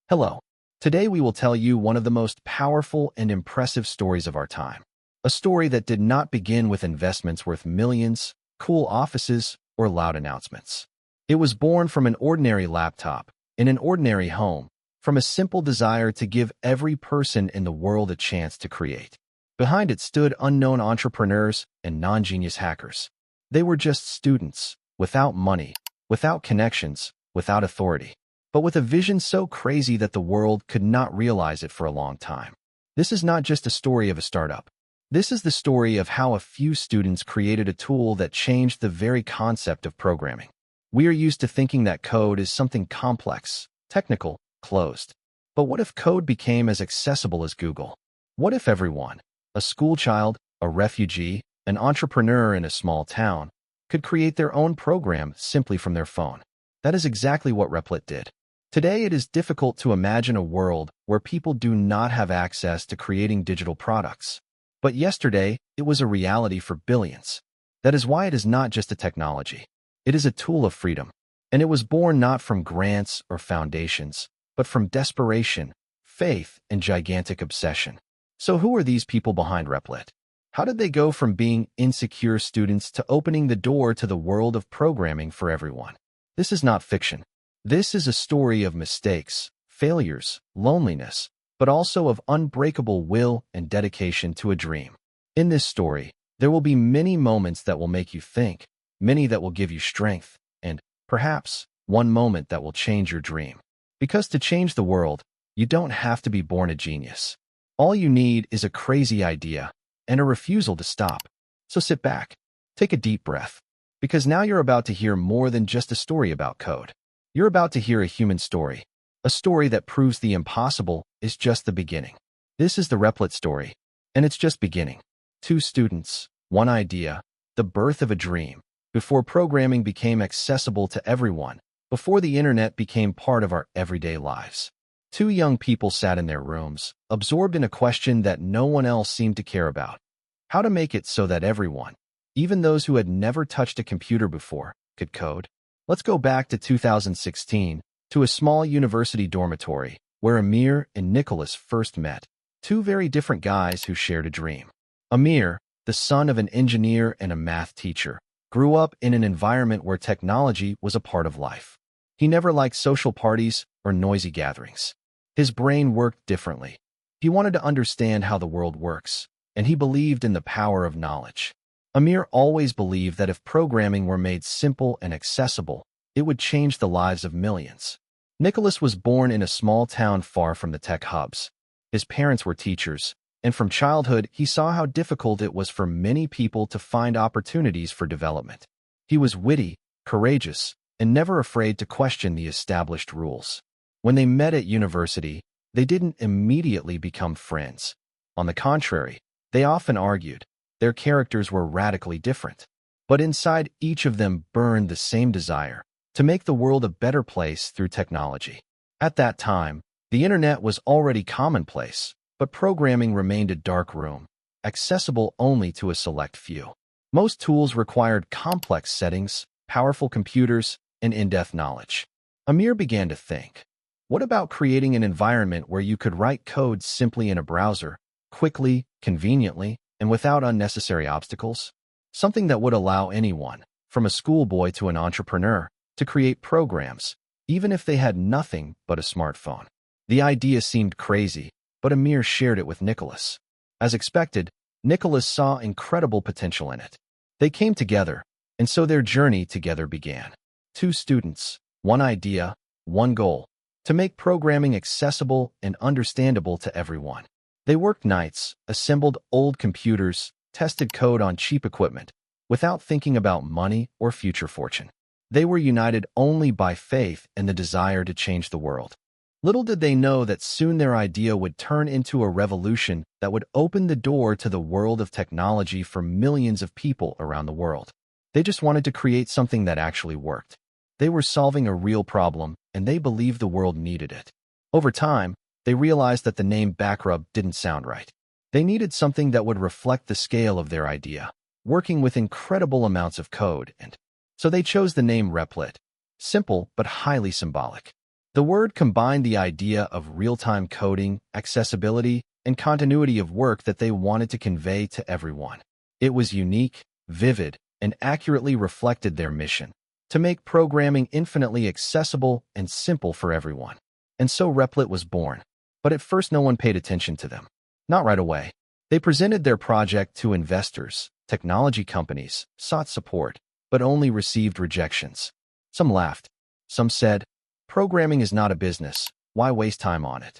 Hello. Today we will tell you one of the most powerful and impressive stories of our time. A story that did not begin with investments worth millions, cool offices, or loud announcements. It was born from an ordinary laptop, in an ordinary home, from a simple desire to give every person in the world a chance to create. Behind it stood unknown entrepreneurs and non-genius hackers. They were just students, without money, without connections, without authority, but with a vision so crazy that the world could not realize it for a long time. This is not just a story of a startup. This is the story of how a few students created a tool that changed the very concept of programming. We are used to thinking that code is something complex, technical, closed. But what if code became as accessible as Google? What if everyone, a schoolchild, a refugee, an entrepreneur in a small town, could create their own program simply from their phone? That is exactly what Replit did. Today, it is difficult to imagine a world where people do not have access to creating digital products. But yesterday, it was a reality for billions. That is why it is not just a technology. It is a tool of freedom. And it was born not from grants or foundations, but from desperation, faith, and gigantic obsession. So who are these people behind Replit? How did they go from being insecure students to opening the door to the world of programming for everyone? This is not fiction. This is a story of mistakes, failures, loneliness, but also of unbreakable will and dedication to a dream. In this story, there will be many moments that will make you think, many that will give you strength, and, perhaps, one moment that will change your dream. Because to change the world, you don't have to be born a genius. All you need is a crazy idea and a refusal to stop. So sit back, take a deep breath, because now you're about to hear more than just a story about code. You're about to hear a human story, a story that proves the impossible is just the beginning. This is the Replit story, and it's just beginning. Two students, one idea, the birth of a dream, before programming became accessible to everyone, before the internet became part of our everyday lives. Two young people sat in their rooms, absorbed in a question that no one else seemed to care about: how to make it so that everyone, even those who had never touched a computer before, could code. Let's go back to 2016, to a small university dormitory, where Amir and Nicholas first met, two very different guys who shared a dream. Amir, the son of an engineer and a math teacher, grew up in an environment where technology was a part of life. He never liked social parties or noisy gatherings. His brain worked differently. He wanted to understand how the world works, and he believed in the power of knowledge. Amir always believed that if programming were made simple and accessible, it would change the lives of millions. Nicholas was born in a small town far from the tech hubs. His parents were teachers, and from childhood he saw how difficult it was for many people to find opportunities for development. He was witty, courageous, and never afraid to question the established rules. When they met at university, they didn't immediately become friends. On the contrary, they often argued. Their characters were radically different, but inside each of them burned the same desire to make the world a better place through technology. At that time, the internet was already commonplace, but programming remained a dark room, accessible only to a select few. Most tools required complex settings, powerful computers, and in-depth knowledge. Amir began to think, what about creating an environment where you could write code simply in a browser, quickly, conveniently, and without unnecessary obstacles? Something that would allow anyone, from a schoolboy to an entrepreneur, to create programs, even if they had nothing but a smartphone. The idea seemed crazy, but Amir shared it with Nicholas. As expected, Nicholas saw incredible potential in it. They came together, and so their journey together began. Two students, one idea, one goal: to make programming accessible and understandable to everyone. They worked nights, assembled old computers, tested code on cheap equipment, without thinking about money or future fortune. They were united only by faith and the desire to change the world. Little did they know that soon their idea would turn into a revolution that would open the door to the world of technology for millions of people around the world. They just wanted to create something that actually worked. They were solving a real problem, and they believed the world needed it. Over time, they realized that the name Backrub didn't sound right. They needed something that would reflect the scale of their idea, working with incredible amounts of code, and so they chose the name Replit. Simple but highly symbolic. The word combined the idea of real-time coding, accessibility, and continuity of work that they wanted to convey to everyone. It was unique, vivid, and accurately reflected their mission to make programming infinitely accessible and simple for everyone. And so Replit was born. But at first no one paid attention to them. Not right away. They presented their project to investors, technology companies, sought support, but only received rejections. Some laughed. Some said, "Programming is not a business. Why waste time on it?"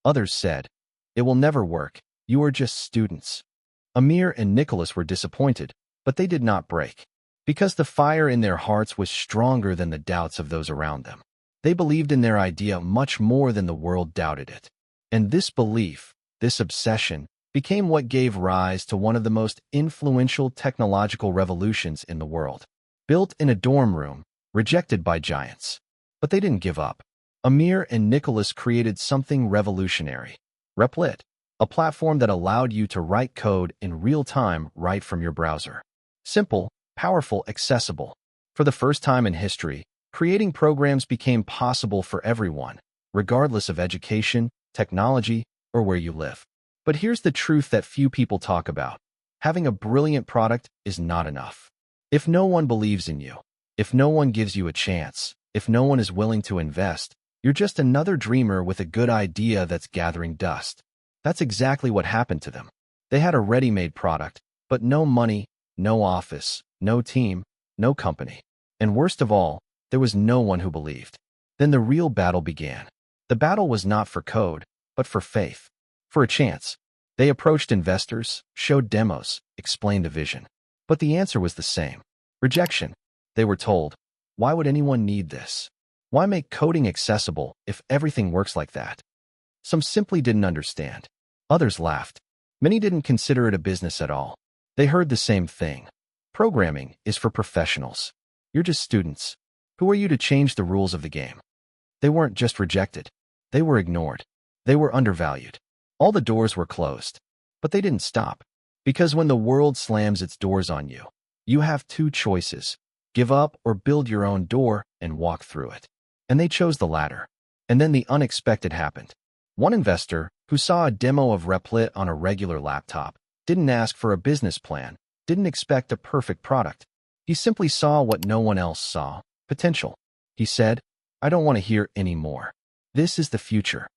Others said, "It will never work. You are just students." Amir and Nicholas were disappointed, but they did not break. Because the fire in their hearts was stronger than the doubts of those around them. They believed in their idea much more than the world doubted it. And this belief, this obsession, became what gave rise to one of the most influential technological revolutions in the world. Built in a dorm room, rejected by giants. But they didn't give up. Amir and Nicholas created something revolutionary. Replit, a platform that allowed you to write code in real time right from your browser. Simple, powerful, accessible. For the first time in history, creating programs became possible for everyone, regardless of education, technology, or where you live. But here's the truth that few people talk about. Having a brilliant product is not enough. If no one believes in you, if no one gives you a chance, if no one is willing to invest, you're just another dreamer with a good idea that's gathering dust. That's exactly what happened to them. They had a ready-made product, but no money, no office, no team, no company. And worst of all, there was no one who believed. Then the real battle began. The battle was not for code, but for faith. For a chance. They approached investors, showed demos, explained the vision. But the answer was the same. Rejection. They were told, "Why would anyone need this? Why make coding accessible if everything works like that?" Some simply didn't understand. Others laughed. Many didn't consider it a business at all. They heard the same thing. Programming is for professionals. You're just students. Who are you to change the rules of the game? They weren't just rejected. They were ignored. They were undervalued. All the doors were closed. But they didn't stop. Because when the world slams its doors on you, you have two choices. Give up or build your own door and walk through it. And they chose the latter. And then the unexpected happened. One investor, who saw a demo of Replit on a regular laptop, didn't ask for a business plan, didn't expect a perfect product. He simply saw what no one else saw, potential. He said, "I don't want to hear any more. This is the future."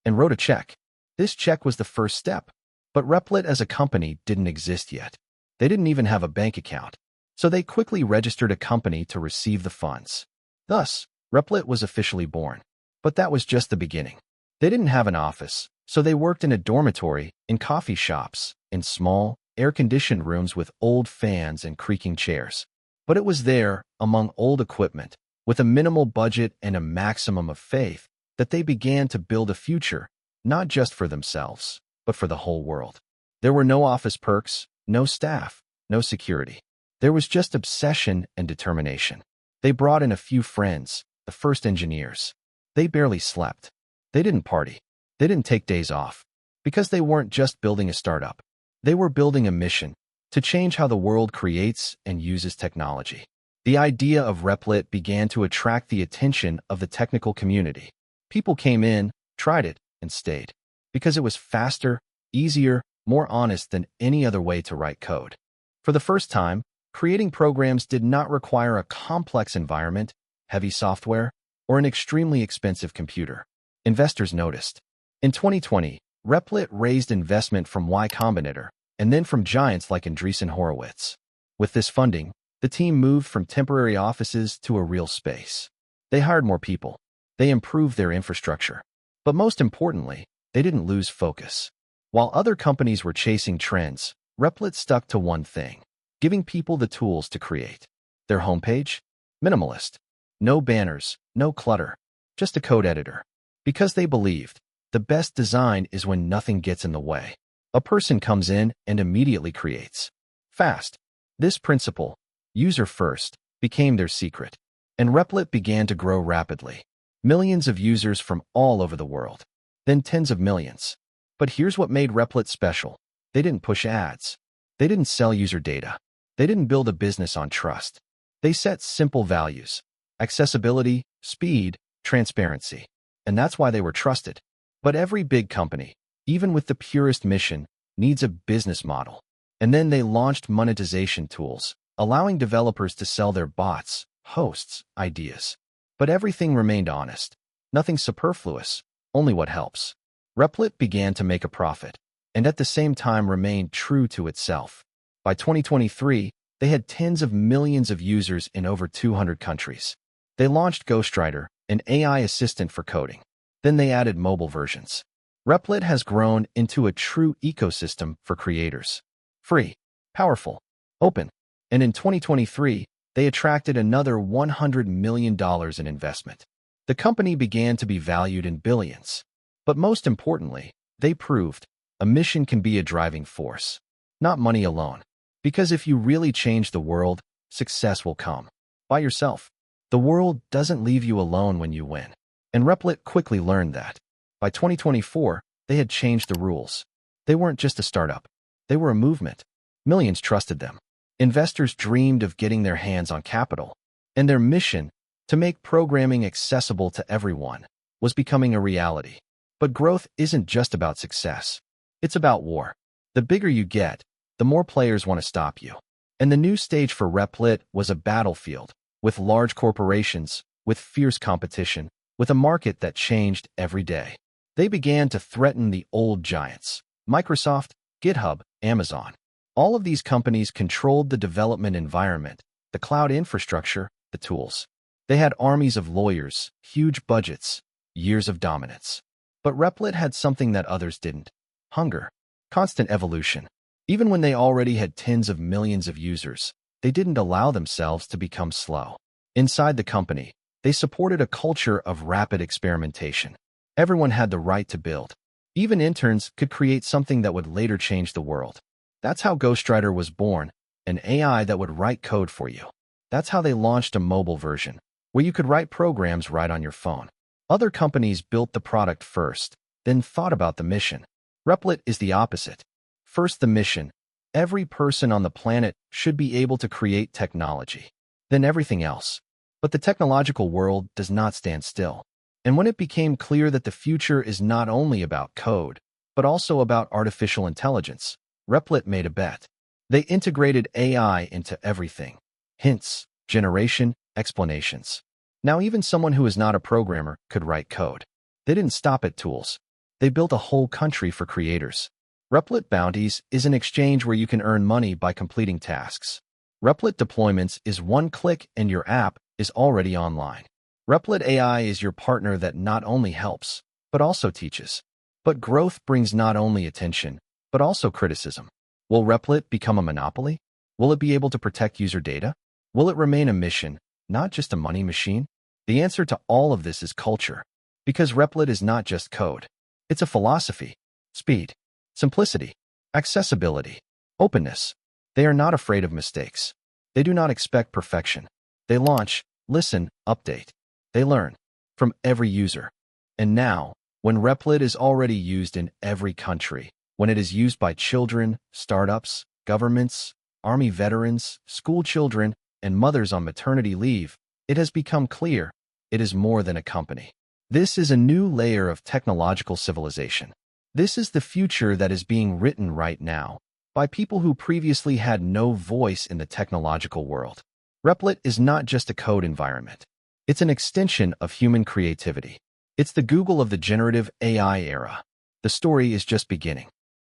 And wrote a check. This check was the first step. But Replit as a company didn't exist yet. They didn't even have a bank account. So they quickly registered a company to receive the funds. Thus, Replit was officially born. But that was just the beginning. They didn't have an office, so they worked in a dormitory, in coffee shops, in small, air-conditioned rooms with old fans and creaking chairs. But it was there, among old equipment, with a minimal budget and a maximum of faith, that they began to build a future, not just for themselves, but for the whole world. There were no office perks, no staff, no security. There was just obsession and determination. They brought in a few friends, the first engineers. They barely slept. They didn't party. They didn't take days off. Because they weren't just building a startup. They were building a mission to change how the world creates and uses technology. The idea of Replit began to attract the attention of the technical community. People came in, tried it, and stayed. Because it was faster, easier, more honest than any other way to write code. For the first time, creating programs did not require a complex environment, heavy software, or an extremely expensive computer. Investors noticed. In 2020, Replit raised investment from Y Combinator, and then from giants like Andreessen Horowitz. With this funding, the team moved from temporary offices to a real space. They hired more people. They improved their infrastructure. But most importantly, they didn't lose focus. While other companies were chasing trends, Replit stuck to one thing: giving people the tools to create. Their homepage? Minimalist. No banners, no clutter, just a code editor. Because they believed, the best design is when nothing gets in the way. A person comes in and immediately creates. Fast. This principle, user first, became their secret. And Replit began to grow rapidly. Millions of users from all over the world. Then tens of millions. But here's what made Replit special. They didn't push ads. They didn't sell user data. They didn't build a business on trust. They set simple values: accessibility, speed, transparency. and that's why they were trusted. But every big company, even with the purest mission, needs a business model. And then they launched monetization tools, allowing developers to sell their bots, hosts, ideas. But everything remained honest. Nothing superfluous, only what helps. Replit began to make a profit, and at the same time remained true to itself. By 2023, they had tens of millions of users in over 200 countries. They launched Ghostwriter, an AI assistant for coding. Then they added mobile versions. Replit has grown into a true ecosystem for creators. Free, powerful, open. And in 2023, they attracted another $100 million in investment. The company began to be valued in billions. But most importantly, they proved a mission can be a driving force, not money alone. Because if you really change the world, success will come. By yourself. The world doesn't leave you alone when you win. And Replit quickly learned that. By 2024, they had changed the rules. They weren't just a startup. They were a movement. Millions trusted them. Investors dreamed of getting their hands on capital. And their mission, to make programming accessible to everyone, was becoming a reality. But growth isn't just about success. It's about war. The bigger you get, the more players want to stop you. And the new stage for Replit was a battlefield, with large corporations, with fierce competition, with a market that changed every day. They began to threaten the old giants: Microsoft, GitHub, Amazon. All of these companies controlled the development environment, the cloud infrastructure, the tools. They had armies of lawyers, huge budgets, years of dominance. But Replit had something that others didn't: hunger, constant evolution. Even when they already had tens of millions of users, they didn't allow themselves to become slow. Inside the company, they supported a culture of rapid experimentation. Everyone had the right to build. Even interns could create something that would later change the world. That's how Ghostwriter was born, an AI that would write code for you. That's how they launched a mobile version, where you could write programs right on your phone. Other companies built the product first, then thought about the mission. Replit is the opposite. First the mission. Every person on the planet should be able to create technology. Then everything else. But the technological world does not stand still. And when it became clear that the future is not only about code, but also about artificial intelligence, Replit made a bet. They integrated AI into everything. Hints, generation, explanations. Now even someone who is not a programmer could write code. They didn't stop at tools. They built a whole country for creators. Replit Bounties is an exchange where you can earn money by completing tasks. Replit Deployments is one click and your app is already online. Replit AI is your partner that not only helps, but also teaches. But growth brings not only attention, but also criticism. Will Replit become a monopoly? Will it be able to protect user data? Will it remain a mission, not just a money machine? The answer to all of this is culture. Because Replit is not just code. It's a philosophy. Speed, simplicity, accessibility, openness. They are not afraid of mistakes. They do not expect perfection. They launch, listen, update. They learn from every user. And now, when Replit is already used in every country, when it is used by children, startups, governments, army veterans, school children, and mothers on maternity leave, it has become clear it is more than a company. This is a new layer of technological civilization. This is the future that is being written right now by people who previously had no voice in the technological world. Replit is not just a code environment. It's an extension of human creativity. It's the Google of the generative AI era. The story is just beginning.